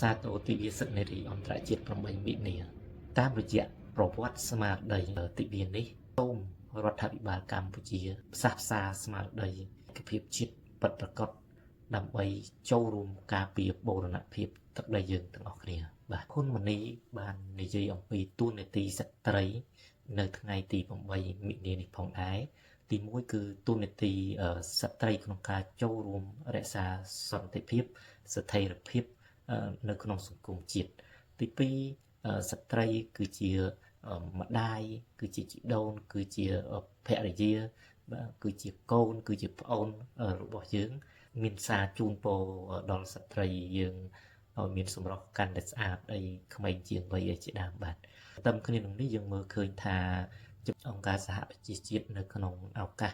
សាទរទិវាសិទ្ធិនារីអន្តរជាតិ8មិនិនាតាមរយៈប្រវត្តិស្មារតីទិវានេះសូមរដ្ឋាភិបាលកម្ពុជាផ្សះផ្សាស្មារតីឯកភាពជាតិពិតប្រាកដដើម្បីចូលរួមការពារបូរណភាពទឹកដីយើងទាំងអស់គ្នាបាទហ៊ុនម៉ាណីបាននិយាយអំពីទួនាទីស្ត្រីនៅថ្ងៃទី8មិនិនានេះផងដែរទី1គឺទួនាទីស្ត្រីក្នុងការចូលរួមរក្សាសន្តិភាពស្ថិរភាពនៅក្នុងសង្គមជាតិទី2ស្ត្រីគឺជាម្ដាយគឺជាជីដូនគឺជាភរិយាគឺជាកូនគឺជាប្អូនរបស់យើងមានសារជូនពរដល់ស្ត្រីយើងឲ្យមានសម្រស់កាន់តែស្អាតអីក្មេងជាងវ័យអីជាដើមបាទតាមគ្នានឹងនេះយើងមើលឃើញថាអង្គការសហប្រជាជាតិនៅក្នុងឱកាស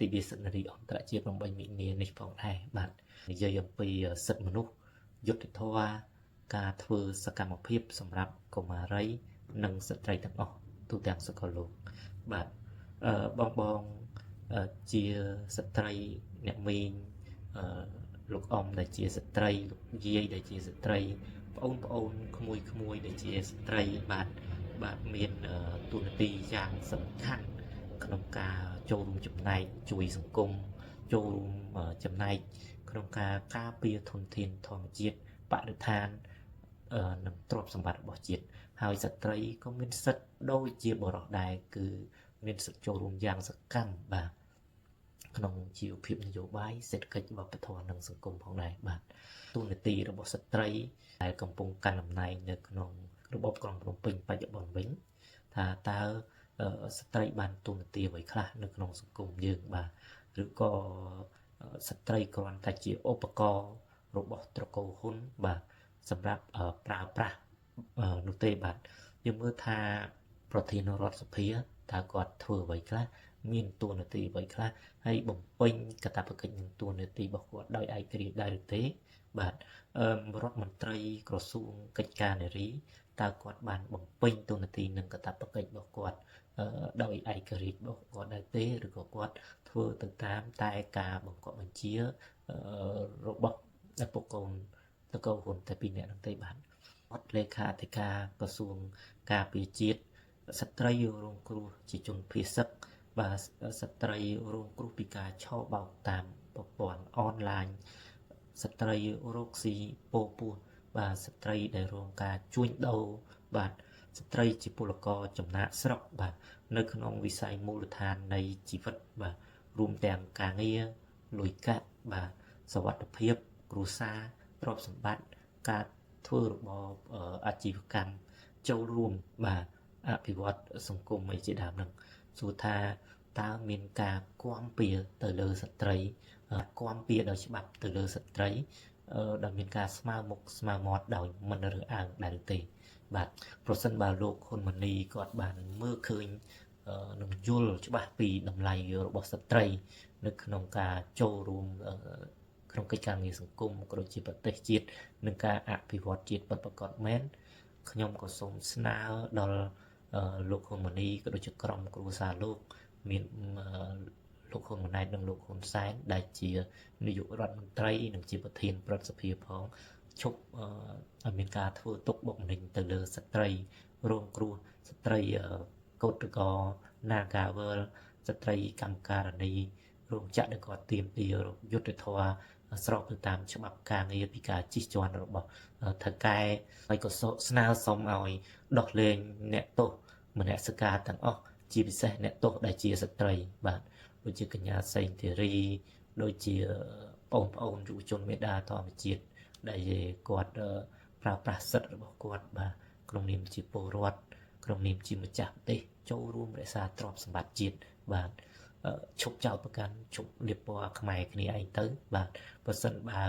ទិវាសិទ្ធិនារីអន្តរជាតិ8មិនិនានេះផងដែរបាទនិយាយអំពីសិទ្ធិមនុស្សយុត្តិធម៌ការធ្វើសកម្មភាពសម្រាប់កុមារីនិងស្ត្រីទាំងអស់ទូទាំងសកលលោកបាទបងជាស្ត្រីអ្នកមីងលោកអ៊ំដែលជាស្ត្រីលោកយាយដែលជាស្ត្រីប្អូនក្មួយដែលជាស្ត្រីបាទមានទូនាទីយ៉ាងសំខាន់ក្នុងការចូលរួមចំណែកជួយសង្គមចូលរួមចំណែកក្នុងការការពារធនធានធម្មជាតិបរិស្ថាននិងទ្រព្យសម្បត្តិរបស់ជាតិហើយស្ត្រីក៏មានសិទ្ធិដូចជាបុរសដែរគឺមានសិទ្ធិចូលរួមយ៉ាងសកម្មបាទក្នុងជីវភាពនយោបាយសេដ្ឋកិច្ចវប្បធម៌និងសង្គមផងដែរបាទទូនាទីរបស់ស្ត្រីដែលកំពុងកាន់តំណែងនៅក្នុងរបបក្រុងភ្នំពេញបច្ចុប្បន្នវិញថាតើស្ត្រីបានទូនាទីអ្វីខ្លះនៅក្នុងសង្គមយើងបាទឬក៏ស្ត្រីគ្រាន់តែជាឧបករណ៍របស់ត្រកូលហ៊ុនបាទសម្រាប់ប្រើប្រាស់នោះទេបាទយើងមើលថាប្រធានរដ្ឋសភាតើគាត់ធ្វើអ្វីខ្លះមានទួនាទីអ្វីខ្លះហើយបំពេញកាតព្វកិច្ចនឹងទួនាទីរបស់គាត់ដោយឯករាជ្យដែរឬទេបាទរដ្ឋមន្ត្រីក្រសួងកិច្ចការនារីតើគាត់បានបំពេញទួនាទីនឹងកាតព្វកិច្ចរបស់គាត់ដោយឯករាជ្យរបស់គាត់ដែរទេឬក៏គាត់ធ្វើទៅតាមតែការបង្គាប់បញ្ជារបស់ពុកកូនតកូលហ៊ុនតែពីរនាក់នោះទេបាទអត់លេខាធិការក្រសួងការពារជាតិស្ត្រីរងគ្រោះជាជនភេសកបាទស្ត្រីរងគ្រោះពីការឆោបបោកតាមប្រព័ន្ធអនឡាញស្ត្រីរកស៊ីពោពោះបាទស្ត្រីដែលរងការជួញដូរបាទស្ត្រីជាពលករចំណាកស្រុកបាទនៅក្នុងវិស័យមូលដ្ឋាននៃជីវិតបាទរួមទាំងការងារលុយកាក់បាទសុវត្ថិភាពគ្រួសារទ្រព្យសម្បត្តិការធ្វើរបបអាជីវកម្មចូលរួមបាទអភិវឌ្ឍសង្គមអីជាដើមហ្នឹងសួរថាតើមានការគាំពៀទៅលើស្ត្រីគាំពៀដោយច្បាប់ទៅលើស្ត្រីដែលមានការស្មើមុខស្មើមាត់ដោយមិនរើសអើងដែរទេបាទប្រសិនបើលោកហ៊ុនម៉ាណីគាត់បានមើលឃើញនឹងយល់ច្បាស់ពីតម្លៃរបស់ស្ត្រីនៅក្នុងការចូលរួមក្នុងកិច្ចការងារសង្គមក៏ដូចជាប្រទេសជាតិនិងការអភិវឌ្ឍជាតិពិតប្រាកដមែនខ្ញុំក៏សូមស្នើដល់លោកហ៊ុនម៉ាណីក៏ដូចជាក្រុមគ្រួសារលោកមានលោកហ៊ុនម៉ាណែតនិងលោកហ៊ុនសែនដែលជានាយករដ្ឋមន្ត្រីនិងជាប្រធានប្រតិសភាផងឈប់ឲ្យមានការធ្វើទុកបុកម្នេញទៅលើស្ត្រីរងគ្រោះស្ត្រីកោតក្រ Nagawal ស្ត្រីកម្មការនីរោងចក្រដែលគាត់ទាមទារយុត្តិធម៌ស្របទៅតាមច្បាប់ការងារពីការជិះជាន់របស់ថៅកែហើយក៏ស្នើសុំឲ្យដោះលែងអ្នកទោសមនសិការទាំងអស់ជាពិសេសអ្នកទោសដែលជាស្ត្រីបាទដូចជាកញ្ញាសេងធីរីដូចជាបងប្អូនយុវជនមេដាធម្មជាតិដែលគាត់ប្រើប្រាស់សិទ្ធិរបស់គាត់បាទក្នុងនាមជាពលរដ្ឋក្នុងនាមជាម្ចាស់ប្រទេសចូលរួមរក្សាទ្រព្យសម្បត្តិជាតិបាទឈប់ចោលប្រកាន់ឈប់លៀបពណ៌ខ្មែរគ្នាឯងទៅបាទបើសិនបើ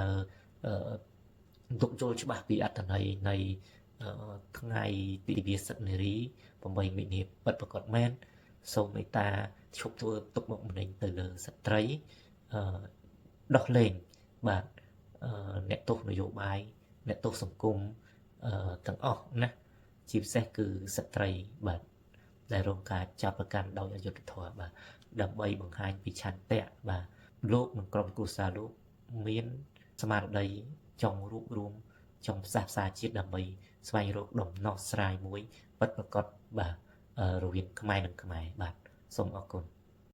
ទុកយល់ច្បាស់ពីអត្ថន័យនៃថ្ងៃទិវាសិទ្ធិនារី8មិនិនាពិតប្រាកដមែនសូមមេត្តាឈប់ធ្វើទុកបុកម្នេញទៅលើស្ត្រីដោះលែងបាទអ្នកទោសនយោបាយអ្នកទោសសង្គមទាំងអស់ណាជាពិសេសគឺស្ត្រីបាទដែលរងការចាប់ប្រកាន់ដោយអយុត្តិធម៌បាទដើម្បីបង្ហាញពីឆន្ទៈបាទលោកនិងក្រុមគ្រួសារលោកមានស្មារតីចង់រួបរวม ចុងផ្សះផ្សាជាតិដើម្បីស្វែងរកដំណោះស្រាយមួយពិតប្រាកដបាទរវាងខ្មែរនិងខ្មែរបាទសូមអរគុណ